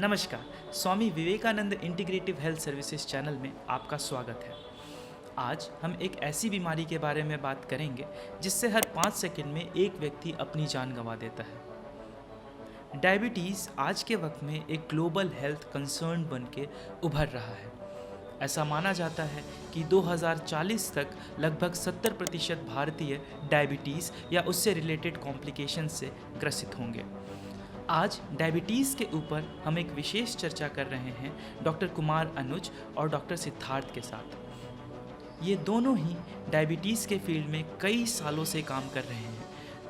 नमस्कार। Swami Vivekananda integrative health services channel में आपका स्वागत है। आज हम एक ऐसी बीमारी के बारे में बात करेंगे जिससे हर 5 सेकंड में एक व्यक्ति अपनी जान गंवा देता है। डायबिटीज़ आज के वक्त में एक ग्लोबल हेल्थ कंसर्न बन के उभर रहा है। ऐसा माना जाता है कि 2040 तक लगभग 70% भारतीय डायबिटीज़ या उससे रिलेटेड कॉम्प्लिकेशन से ग्रसित होंगे। आज डायबिटीज़ के ऊपर हम एक विशेष चर्चा कर रहे हैं डॉक्टर कुमार अनुज और डॉक्टर सिद्धार्थ के साथ। ये दोनों ही डायबिटीज़ के फील्ड में कई सालों से काम कर रहे हैं।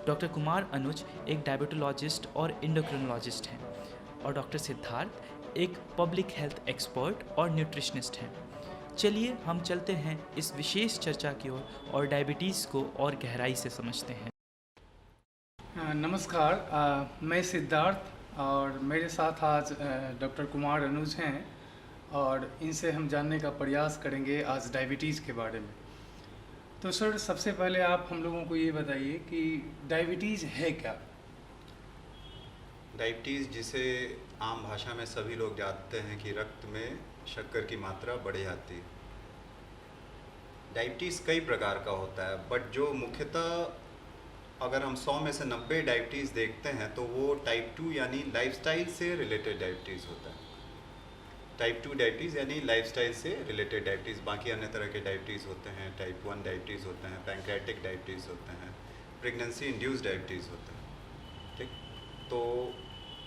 डॉक्टर कुमार अनुज एक डायबिटोलॉजिस्ट और एंडोक्रिनोलॉजिस्ट हैं और डॉक्टर सिद्धार्थ एक पब्लिक हेल्थ एक्सपर्ट और न्यूट्रिशनिस्ट हैं। चलिए हम चलते हैं इस विशेष चर्चा की ओर और डायबिटीज़ को और गहराई से समझते हैं। नमस्कार। मैं सिद्धार्थ और मेरे साथ आज डॉक्टर कुमार अनुज हैं और इनसे हम जानने का प्रयास करेंगे आज डायबिटीज़ के बारे में। तो सर, सबसे पहले आप हम लोगों को ये बताइए कि डायबिटीज़ है क्या? डायबिटीज़, जिसे आम भाषा में सभी लोग जानते हैं कि रक्त में शक्कर की मात्रा बढ़ जाती है। डायबिटीज़ कई प्रकार का होता है, बट जो मुख्यतः अगर हम 100 में से 90 डायबिटीज़ देखते हैं तो वो टाइप 2 यानी लाइफस्टाइल से रिलेटेड डायबिटीज़ होता है। टाइप 2 डायबिटीज़ यानी लाइफस्टाइल से रिलेटेड डायबिटीज़। बाकी अन्य तरह के डायबिटीज़ होते हैं, टाइप 1 डायबिटीज़ होते हैं, पैंक्रियाटिक डायबिटीज़ होते हैं, प्रेगनेंसी इंड्यूस्ड डायबिटीज़ होते हैं। ठीक, तो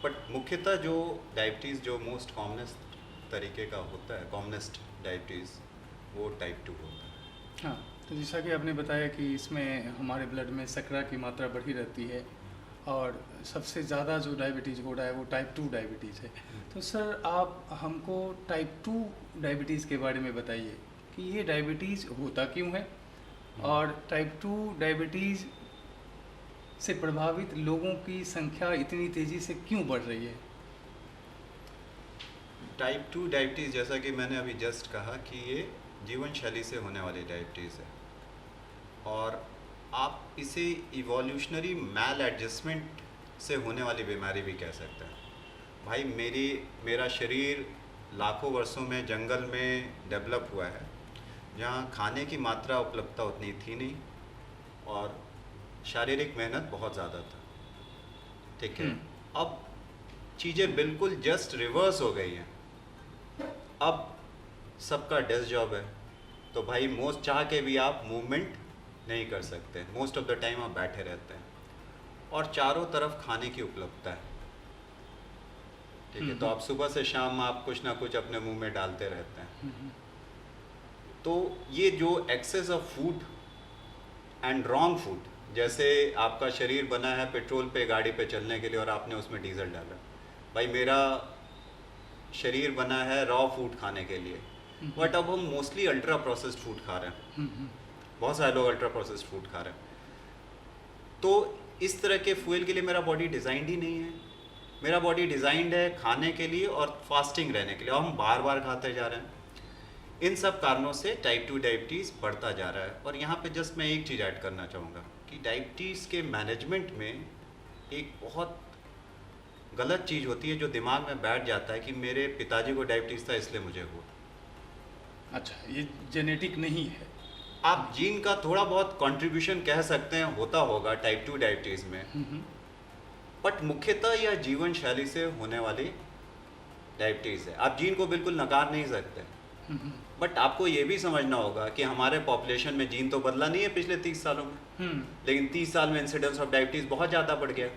बट मुख्यतः जो डायबिटीज़ जो मोस्ट कॉमनेस्ट तरीके का होता है, कॉमनेस्ट डायबिटीज़, वो टाइप 2 होता है। हाँ, तो जैसा कि आपने बताया कि इसमें हमारे ब्लड में शर्करा की मात्रा बढ़ी रहती है और सबसे ज़्यादा जो डायबिटीज़ हो रहा है वो टाइप 2 डायबिटीज़ है। तो सर, आप हमको टाइप 2 डायबिटीज़ के बारे में बताइए कि ये डायबिटीज़ होता क्यों है और टाइप 2 डायबिटीज़ से प्रभावित लोगों की संख्या इतनी तेज़ी से क्यों बढ़ रही है? टाइप 2 डायबिटीज़, जैसा कि मैंने अभी जस्ट कहा कि ये जीवन शैली से होने वाली डायबिटीज़ है और आप इसे इवोल्यूशनरी मैल एडजस्टमेंट से होने वाली बीमारी भी कह सकते हैं। भाई, मेरा शरीर लाखों वर्षों में जंगल में डेवलप हुआ है, जहाँ खाने की मात्रा उपलब्धता उतनी थी नहीं और शारीरिक मेहनत बहुत ज़्यादा था। ठीक है, अब चीज़ें बिल्कुल जस्ट रिवर्स हो गई हैं। अब सबका डेस्क जॉब है, तो भाई मोस्ट चाह के भी आप मूवमेंट नहीं कर सकते। मोस्ट ऑफ द टाइम आप बैठे रहते हैं और चारों तरफ खाने की उपलब्धता है। ठीक है, तो आप सुबह से शाम आप कुछ ना कुछ अपने मुंह में डालते रहते हैं। तो ये जो excess of food and wrong food, जैसे आपका शरीर बना है पेट्रोल पे गाड़ी पे चलने के लिए और आपने उसमें डीजल डाला। भाई, मेरा शरीर बना है रॉ फूड खाने के लिए, बट अब हम मोस्टली अल्ट्रा प्रोसेस्ड फूड खा रहे हैं। बहुत सारे लोग अल्ट्रा प्रोसेस्ड फूड खा रहे हैं। तो इस तरह के फ्यूल के लिए मेरा बॉडी डिज़ाइंड ही नहीं है। मेरा बॉडी डिज़ाइंड है खाने के लिए और फास्टिंग रहने के लिए, और हम बार बार खाते जा रहे हैं। इन सब कारणों से टाइप 2 डायबिटीज़ बढ़ता जा रहा है। और यहाँ पे जस्ट मैं एक चीज़ ऐड करना चाहूँगा कि डायबिटीज़ के मैनेजमेंट में एक बहुत गलत चीज़ होती है जो दिमाग में बैठ जाता है कि मेरे पिताजी को डायबिटीज़ था इसलिए मुझे हुआ। अच्छा, ये जेनेटिक नहीं है। आप जीन का थोड़ा बहुत कंट्रीब्यूशन कह सकते हैं, होता होगा टाइप 2 डायबिटीज़ में, बट मुख्यतः यह जीवन शैली से होने वाली डायबिटीज़ है। आप जीन को बिल्कुल नकार नहीं सकते, बट आपको ये भी समझना होगा कि हमारे पॉपुलेशन में जीन तो बदला नहीं है पिछले 30 सालों में, लेकिन 30 साल में इंसिडेंस ऑफ डायबिटीज़ बहुत ज़्यादा बढ़ गया।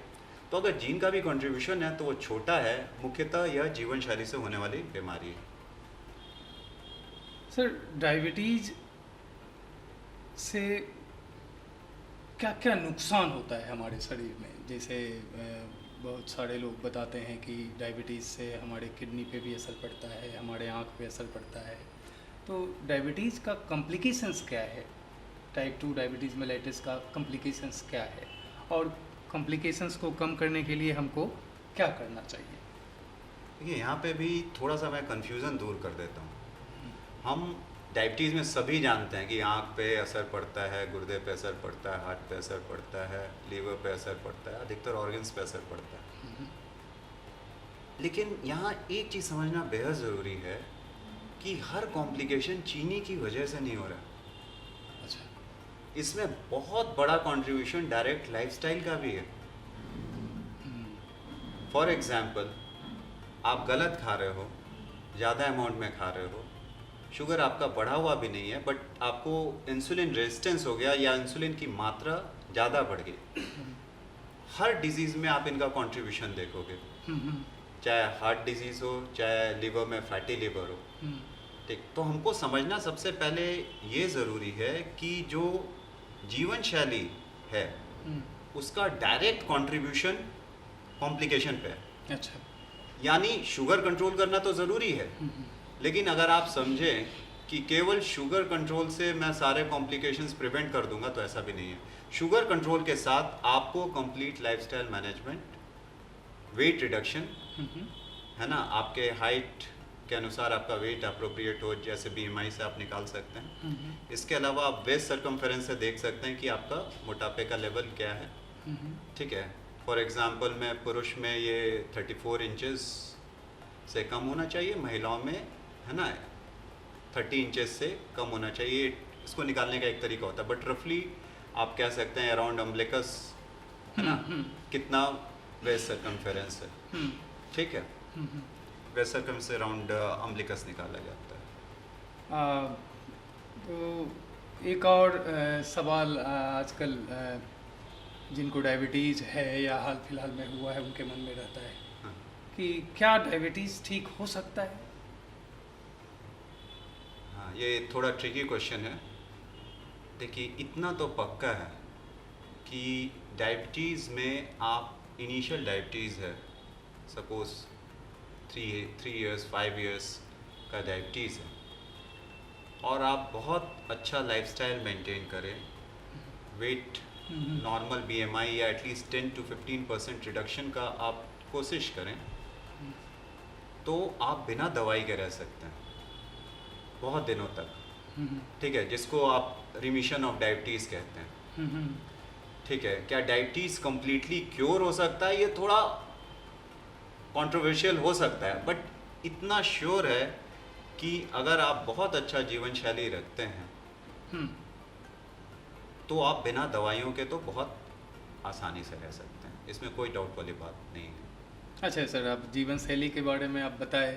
तो अगर जीन का भी कंट्रीब्यूशन है तो वो छोटा है। मुख्यतः यह जीवन शैली से होने वाली बीमारी है। सर, डायबिटीज़ से क्या क्या नुकसान होता है हमारे शरीर में? जैसे बहुत सारे लोग बताते हैं कि डायबिटीज़ से हमारे किडनी पे भी असर पड़ता है, हमारे आँख पे असर पड़ता है। तो डायबिटीज़ का कॉम्प्लिकेशंस क्या है? टाइप 2 डायबिटीज़ मेलाइटिस का कॉम्प्लिकेशंस क्या है और कॉम्प्लिकेशंस को कम करने के लिए हमको क्या करना चाहिए? देखिए, यहाँ पे भी थोड़ा सा मैं कन्फ्यूज़न दूर कर देता हूँ। हम डायबिटीज़ में सभी जानते हैं कि आँख पे असर पड़ता है, गुर्दे पे असर पड़ता है, हार्ट पे असर पड़ता है, लीवर पे असर पड़ता है, अधिकतर ऑर्गन्स पे असर पड़ता है। लेकिन यहाँ एक चीज़ समझना बेहद ज़रूरी है कि हर कॉम्प्लिकेशन चीनी की वजह से नहीं हो रहा। अच्छा। इसमें बहुत बड़ा कंट्रीब्यूशन डायरेक्ट लाइफस्टाइल का भी है। फॉर एग्जांपल, आप गलत खा रहे हो, ज़्यादा अमाउंट में खा रहे हो, शुगर आपका बढ़ा हुआ भी नहीं है, बट आपको इंसुलिन रेजिस्टेंस हो गया या इंसुलिन की मात्रा ज़्यादा बढ़ गई। हर डिजीज़ में आप इनका कंट्रीब्यूशन देखोगे, चाहे हार्ट डिजीज़ हो, चाहे लिवर में फैटी लिवर हो। ठीक, तो हमको समझना सबसे पहले ये ज़रूरी है कि जो जीवन शैली है उसका डायरेक्ट कंट्रीब्यूशन कॉम्प्लिकेशन पे है। अच्छा। यानी शुगर कंट्रोल करना तो ज़रूरी है, लेकिन अगर आप समझें कि केवल शुगर कंट्रोल से मैं सारे कॉम्प्लिकेशंस प्रिवेंट कर दूंगा, तो ऐसा भी नहीं है। शुगर कंट्रोल के साथ आपको complete lifestyle management, weight reduction, है ना, आपके हाइट के अनुसार आपका वेट अप्रोप्रिएट हो, जैसे बीएमआई से आप निकाल सकते हैं। इसके अलावा आप वेस्ट सर्कमफेरेंस से देख सकते हैं कि आपका मोटापे का लेवल क्या है। ठीक है, फॉर एग्जांपल में पुरुष में ये 34 इंचेस से कम होना चाहिए, महिलाओं में, है ना, 30 इंचेस से कम होना चाहिए। इसको निकालने का एक तरीका होता है, बट रफली आप कह सकते हैं अराउंड अम्बलिकस, है ना, कितना वेस्ट सर्कमफेरेंस है। ठीक है, वेस्ट सर्कमफेरेंस से अराउंड अम्बलिकस निकाला जाता है। तो एक और सवाल आजकल जिनको डायबिटीज़ है या हाल फिलहाल में हुआ है उनके मन में रहता है हाँ। कि क्या डायबिटीज़ ठीक हो सकता है? हाँ, ये थोड़ा ट्रिकी क्वेश्चन है। देखिए, इतना तो पक्का है कि डायबिटीज़ में आप इनिशियल डायबिटीज़ है, सपोज 3 इयर्स 5 इयर्स का डायबिटीज़ है, और आप बहुत अच्छा लाइफस्टाइल मेंटेन करें, वेट नॉर्मल बीएमआई या एटलीस्ट 10 to 15% रिडक्शन का आप कोशिश करें, तो आप बिना दवाई के रह सकते हैं बहुत दिनों तक। ठीक है, जिसको आप रिमिशन ऑफ डायबिटीज़ कहते हैं। ठीक है, क्या डायबिटीज़ कम्प्लीटली क्योर हो सकता है? ये थोड़ा कंट्रोवर्शियल हो सकता है, बट इतना श्योर है कि अगर आप बहुत अच्छा जीवन शैली रखते हैं तो आप बिना दवाइयों के तो बहुत आसानी से रह सकते हैं। इसमें कोई डाउट वाली बात नहीं है। अच्छा सर, आप जीवन शैली के बारे में आप बताएं,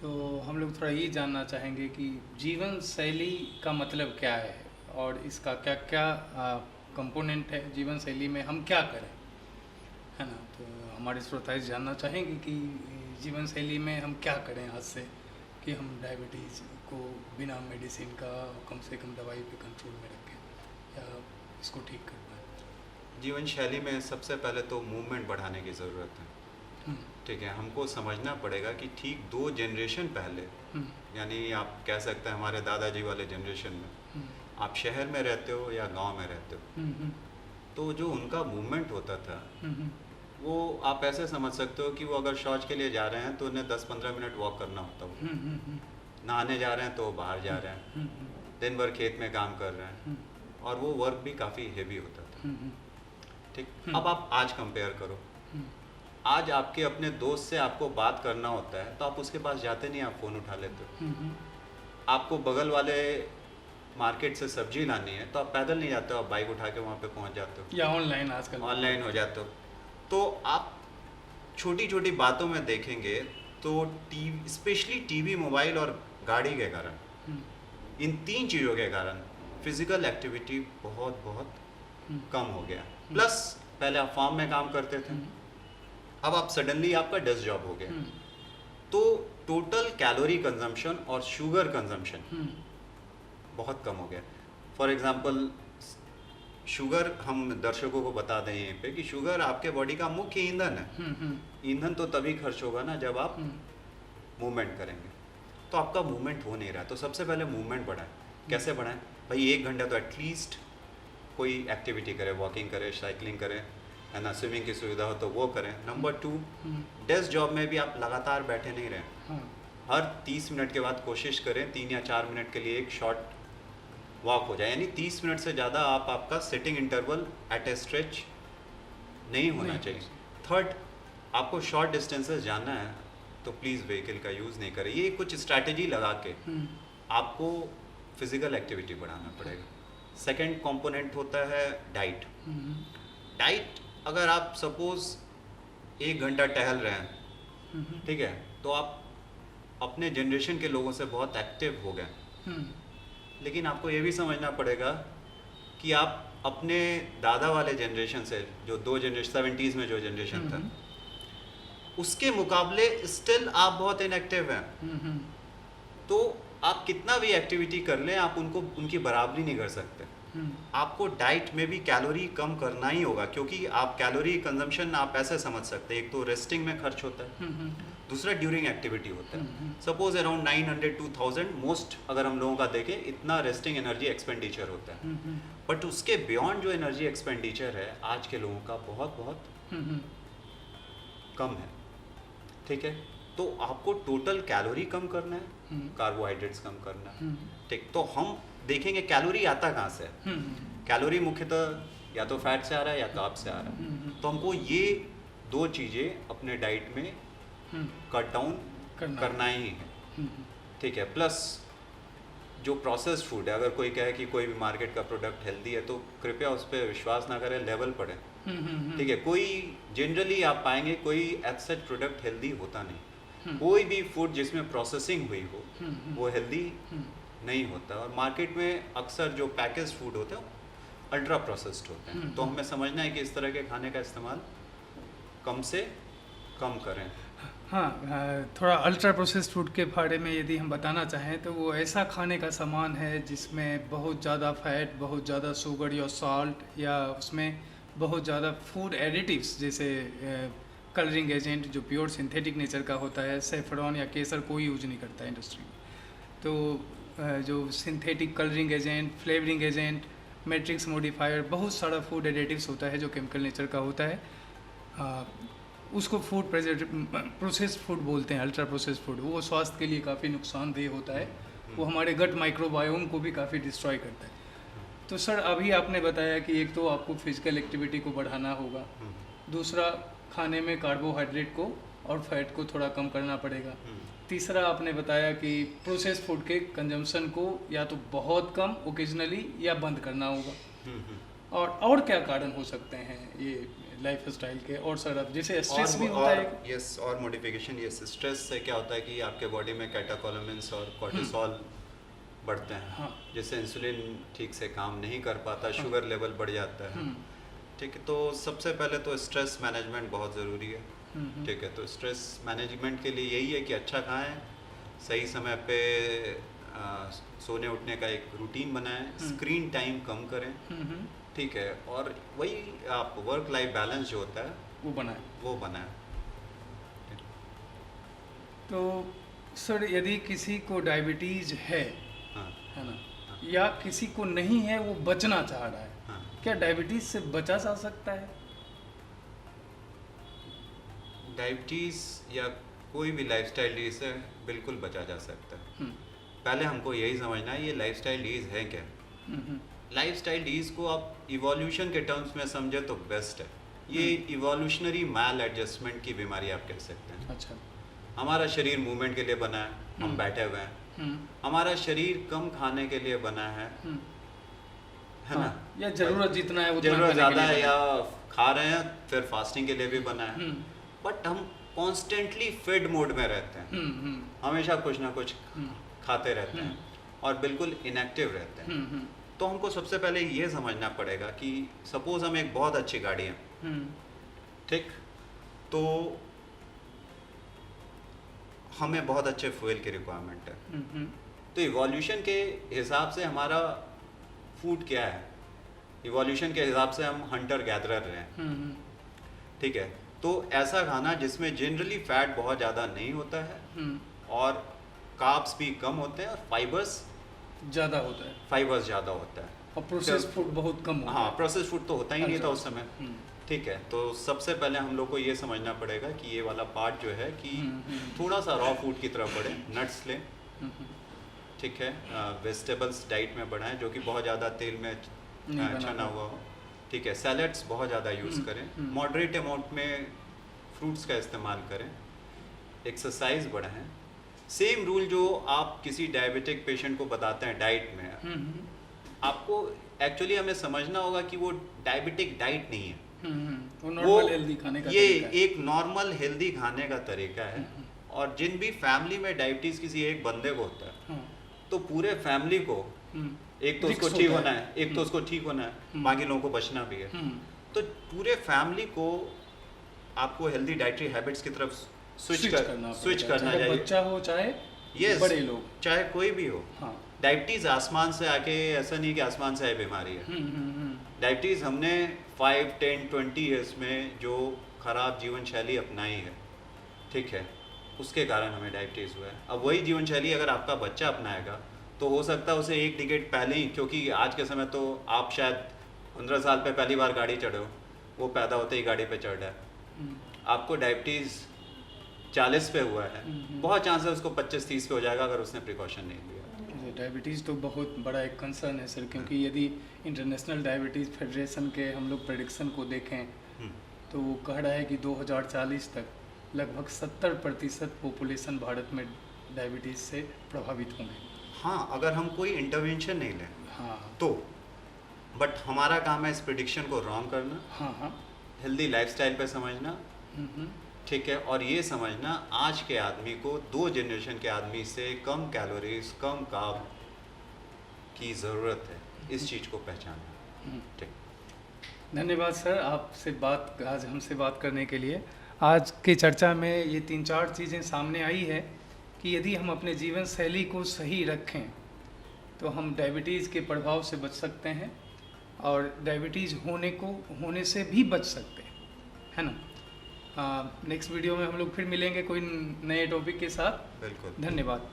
तो हम लोग थोड़ा ये जानना चाहेंगे कि जीवन शैली का मतलब क्या है और इसका क्या क्या कंपोनेंट है। जीवन शैली में हम क्या करें, है ना, तो हमारे श्रोता जानना चाहेंगे कि जीवन शैली में हम क्या करें आज से कि हम डायबिटीज़ को बिना मेडिसिन का कम से कम दवाई पे कंट्रोल में रखें या इसको ठीक कर पाए। जीवन शैली में सबसे पहले तो मूवमेंट बढ़ाने की ज़रूरत है। ठीक है, हमको समझना पड़ेगा कि ठीक 2 जनरेशन पहले, यानी आप कह सकते हैं हमारे दादाजी वाले जनरेशन में, आप शहर में रहते हो या गांव में रहते हो, तो जो उनका मूवमेंट होता था वो आप ऐसे समझ सकते हो कि वो अगर शौच के लिए जा रहे हैं तो उन्हें 10-15 मिनट वॉक करना होता हो, नहाने जा रहे हैं तो बाहर जा रहे हैं, दिन भर खेत में काम कर रहे हैं, और वो वर्क भी काफ़ी हेवी होता था। ठीक, अब आप आज कंपेयर करो, आज आपके अपने दोस्त से आपको बात करना होता है तो आप उसके पास जाते नहीं, आप फ़ोन उठा लेते हो। आपको बगल वाले मार्केट से सब्जी लानी है तो आप पैदल नहीं जाते हो, आप बाइक उठा के वहाँ पे पहुँच जाते हो, या ऑनलाइन आजकल ऑनलाइन हो जाते हो। तो आप छोटी छोटी बातों में देखेंगे तो टीवी, स्पेशली टीवी, मोबाइल और गाड़ी के कारण, इन 3 चीज़ों के कारण फिजिकल एक्टिविटी बहुत बहुत कम हो गया। प्लस पहले आप फार्म में काम करते थे, अब आप सडनली आपका डेस्क जॉब हो गया, तो टोटल कैलोरी कंजम्पशन और शुगर कंजम्पशन बहुत कम हो गया। फॉर एग्जांपल, शुगर, हम दर्शकों को बता दें यहीं पे कि शुगर आपके बॉडी का मुख्य ईंधन है। ईंधन तो तभी खर्च होगा ना जब आप मूवमेंट करेंगे, तो आपका मूवमेंट हो नहीं रहा, तो सबसे पहले मूवमेंट बढ़ाएं। कैसे बढ़ाएं भाई? 1 घंटा तो एटलीस्ट कोई एक्टिविटी करें, वॉकिंग करें, साइकिलिंग करें, है ना, स्विमिंग की सुविधा हो तो वो करें। नंबर 2, डेस्क जॉब में भी आप लगातार बैठे नहीं रहें, हर 30 मिनट के बाद कोशिश करें 3 या 4 मिनट के लिए एक शॉर्ट वॉक हो जाए, यानी 30 मिनट से ज़्यादा आपका सिटिंग इंटरवल एट ए स्ट्रेच नहीं होना चाहिए। 3rd, आपको शॉर्ट डिस्टेंसेस जाना है तो प्लीज़ व्हीकल का यूज़ नहीं करें। ये कुछ स्ट्रैटेजी लगा के आपको फिजिकल एक्टिविटी बढ़ाना पड़ेगा। सेकंड कंपोनेंट होता है डाइट। डाइट अगर आप सपोज 1 घंटा टहल रहे हैं, ठीक है, तो आप अपने जनरेशन के लोगों से बहुत एक्टिव हो गए, लेकिन आपको ये भी समझना पड़ेगा कि आप अपने दादा वाले जनरेशन से, जो 2 जनरेशन 70s में जो जनरेशन था, उसके मुकाबले स्टिल आप बहुत इनएक्टिव हैं। तो आप कितना भी एक्टिविटी कर लें, आप उनकी बराबरी नहीं कर सकते। आपको डाइट में भी कैलोरी कम करना ही होगा, क्योंकि आप कैलोरी कंजम्पशन आप ऐसे समझ सकते हैं, एक तो रेस्टिंग में खर्च होता है, दूसरा ड्यूरिंग एक्टिविटी होता है। सपोज अराउंड 900-2000 मोस्ट अगर हम लोगों का देखें, इतना रेस्टिंग एनर्जी एक्सपेंडिचर होता है। बट उसके बियॉन्ड जो एनर्जी एक्सपेंडिचर है आज के लोगों का बहुत बहुत कम है, ठीक है। तो आपको टोटल कैलोरी कम करना है, कार्बोहाइड्रेट्स कम करना है, ठीक। तो हम देखेंगे कैलोरी आता कहाँ से है। कैलोरी मुख्यतः या तो फैट से आ रहा है या कार्ब से आ रहा है। तो हमको ये 2 चीज़ें अपने डाइट में कट डाउन करना ही है, ठीक है। प्लस जो प्रोसेस्ड फूड है, अगर कोई कहे कि कोई भी मार्केट का प्रोडक्ट हेल्दी है, तो कृपया उस पर विश्वास ना करें, लेवल पढ़ें, ठीक है। कोई जनरली आप पाएंगे कोई एथ प्रोडक्ट हेल्दी होता नहीं। कोई भी फूड जिसमें प्रोसेसिंग हुई हो वो हेल्दी नहीं होता। और मार्केट में अक्सर जो पैकेज फूड होते हैं अल्ट्रा प्रोसेस्ड होते हैं। तो हमें समझना है कि इस तरह के खाने का इस्तेमाल कम से कम करें। हाँ, थोड़ा अल्ट्रा प्रोसेस्ड फूड के बारे में यदि हम बताना चाहें तो वो ऐसा खाने का सामान है जिसमें बहुत ज़्यादा फैट, बहुत ज़्यादा शुगर या सॉल्ट, या उसमें बहुत ज़्यादा फूड एडिटिव्स जैसे कलरिंग एजेंट जो प्योर सिंथेटिक नेचर का होता है, सेफ्रॉन या केसर कोई यूज नहीं करता है इंडस्ट्री में। तो जो synthetic colouring agent, flavouring agent, matrix modifier, बहुत सारा फूड एडिटिव्स होता है जो केमिकल नेचर का होता है। उसको फूड प्रोसेस्ड फूड बोलते हैं, अल्ट्रा प्रोसेस्ड फूड। वो स्वास्थ्य के लिए काफ़ी नुकसानदेह होता है, वो हमारे गट माइक्रोबायोम को भी काफ़ी डिस्ट्रॉय करता है। तो सर अभी आपने बताया कि एक तो आपको फिजिकल एक्टिविटी को बढ़ाना होगा, दूसरा खाने में कार्बोहाइड्रेट को और फैट को थोड़ा कम करना पड़ेगा, तीसरा आपने बताया कि प्रोसेस्ड फूड के कंजम्पशन को या तो बहुत कम ओकेजनली या बंद करना होगा। और क्या कारण हो सकते हैं ये लाइफ स्टाइल के? और सर अब जैसे स्ट्रेस भी होता है। यस, और मॉडिफिकेशन। यस, स्ट्रेस से क्या होता है कि आपके बॉडी में कैटाकोलामिन्स और कॉर्टिसोल बढ़ते हैं, हाँ। जिससे इंसुलिन ठीक से काम नहीं कर पाता, शुगर लेवल बढ़ जाता है, ठीक है। तो सबसे पहले तो स्ट्रेस मैनेजमेंट बहुत ज़रूरी है, ठीक है। तो स्ट्रेस मैनेजमेंट के लिए यही है कि अच्छा खाएं, सही समय पे सोने उठने का एक रूटीन बनाएं, स्क्रीन टाइम कम करें, ठीक है। और वही आप वर्क लाइफ बैलेंस जो होता है वो बनाएं। तो सर यदि किसी को डायबिटीज़ है, हाँ, है ना, या किसी को नहीं है, वो बचना चाह रहा है, हाँ। क्या डायबिटीज़ से बचा जा सकता है? डायबिटीज़ या कोई भी लाइफस्टाइल डिजीज से बिल्कुल बचा जा सकता है। पहले हमको यही समझना है ये लाइफस्टाइल डिजीज है क्या। लाइफस्टाइल डिजीज को आप इवोल्यूशन के टर्म्स में समझे तो बेस्ट है। ये इवोल्यूशनरी मैल एडजस्टमेंट की बीमारी आप कह सकते हैं। अच्छा। हमारा शरीर मूवमेंट के लिए बना है, हम बैठे हुए हैं। हमारा शरीर कम खाने के लिए बना है ना, या जरूरत जितना है उतना जरूरत ज़्यादा है, या खा रहे हैं फिर फास्टिंग के लिए भी बना है। बट हम कॉन्स्टेंटली फेड मोड में रहते हैं, हमेशा कुछ ना कुछ खाते रहते हैं और बिल्कुल इनएक्टिव रहते हैं। तो हमको सबसे पहले ये समझना पड़ेगा कि सपोज हम एक बहुत अच्छी गाड़ी है, ठीक, तो हमें बहुत अच्छे फ्यूल की रिक्वायरमेंट है। तो इवोल्यूशन के हिसाब से हमारा फूड क्या है, इवोल्यूशन के हिसाब से हम हंटर गैदरर हैं, ठीक है। तो ऐसा खाना जिसमें जनरली फैट बहुत ज़्यादा नहीं होता है और कार्ब्स भी कम होते हैं और फाइबर्स ज़्यादा होता है और प्रोसेस्ड फूड बहुत कम होता है। हाँ, प्रोसेस्ड फूड तो होता ही नहीं था उस समय, ठीक है। तो सबसे पहले हम लोग को ये समझना पड़ेगा कि ये वाला पार्ट जो है कि थोड़ा सा रॉ फूड की तरफ बढ़े, नट्स लें, ठीक है, वेजिटेबल्स डाइट में बढ़ाएं जो कि बहुत ज़्यादा तेल में छना हुआ हो, ठीक है। सैलड्स बहुत ज़्यादा यूज़ करें, मॉडरेट अमाउंट में फ्रूट्स का इस्तेमाल करें, एक्सरसाइज बढ़ाएं। सेम रूल जो आप किसी डायबिटिक पेशेंट को बताते हैं डाइट में, आपको एक्चुअली हमें समझना होगा कि वो डायबिटिक डाइट नहीं है, वो नॉर्मल हेल्दी खाने का ये तरीका है। एक नॉर्मल हेल्दी खाने का तरीका है। और जिन भी फैमिली में डायबिटीज़ किसी एक बंदे को होता है, हाँ, तो पूरे फैमिली को एक तो उसको रिस्क ठीक होता होना है, एक तो उसको ठीक होना है, बाकी लोगों को बचना भी है। तो पूरे फैमिली को आपको हेल्दी डाइटरी हैबिट्स की तरफ स्विच करना चाहे चाहिए। बच्चा हो चाहे Yes, बड़े लोग। चाहे कोई भी हो। हाँ। डायबिटीज़ आसमान से आके ऐसा नहीं कि आसमान से आए बीमारी है। डायबिटीज़ हमने 5, 10, 20 ईयर्स में जो खराब जीवन शैली अपनाई है, ठीक है, उसके कारण हमें डायबिटीज़ हुआ है। अब वही जीवन शैली अगर आपका बच्चा अपनाएगा तो हो सकता है उसे एक डिकेड पहले ही, क्योंकि आज के समय तो आप शायद 15 साल पे पहली बार गाड़ी चढ़े हो, वो पैदा होते ही गाड़ी पे चढ़ रहा है। आपको डायबिटीज़ 40 पे हुआ है, बहुत चांस है उसको 25-30 पे हो जाएगा अगर उसने प्रिकॉशन नहीं लिया। डायबिटीज़ तो बहुत बड़ा एक कंसर्न है सर, क्योंकि यदि इंटरनेशनल डायबिटीज़ फेडरेशन के हम लोग प्रेडिक्शन को देखें तो वो कह रहा है कि 2040 तक लगभग 70% पॉपुलेशन भारत में डायबिटीज़ से प्रभावित होंगे। हाँ, अगर हम कोई इंटरवेंशन नहीं लें हाँ तो, बट हमारा काम है इस प्रिडिक्शन को रॉन्ग करना, हाँ हेल्दी लाइफस्टाइल पे समझना, ठीक है, और ये समझना आज के आदमी को 2 जनरेशन के आदमी से कम कैलोरीज, कम कार्ब की ज़रूरत है, इस चीज़ को पहचानना। ठीक, धन्यवाद सर, आपसे आज हमसे बात करने के लिए। आज की चर्चा में ये 3-4 चीज़ें सामने आई है कि यदि हम अपने जीवन शैली को सही रखें तो हम डायबिटीज़ के प्रभाव से बच सकते हैं और डायबिटीज़ होने से भी बच सकते हैं, है ना। नेक्स्ट वीडियो में हम लोग फिर मिलेंगे कोई नए टॉपिक के साथ। बिल्कुल। धन्यवाद।